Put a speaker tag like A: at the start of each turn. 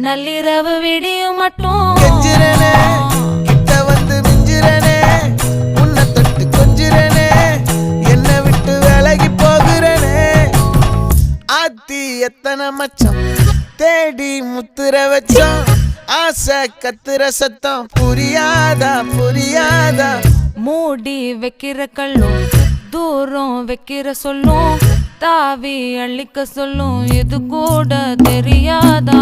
A: நள்ளிரவு விடியும் மட்டும்
B: கெஞ்சிரனே கிட்ட வந்து மிஞ்சிரனே உன்னை தொட்டு கொஞ்சிரனே என்னை விட்டு விலகி போகிறனே ஆத்தி எத்தனை மச்சம் தேடி முத்துற வச்சோம் ஆசை கத்துற சத்தம் புரியாதா புரியாதா
A: மூடி வைக்கிற கல்லும் தூரம் வைக்கிற சொல்லும் தாவி அள்ளிக்க சொல்லும் இது கூட தெரியாதா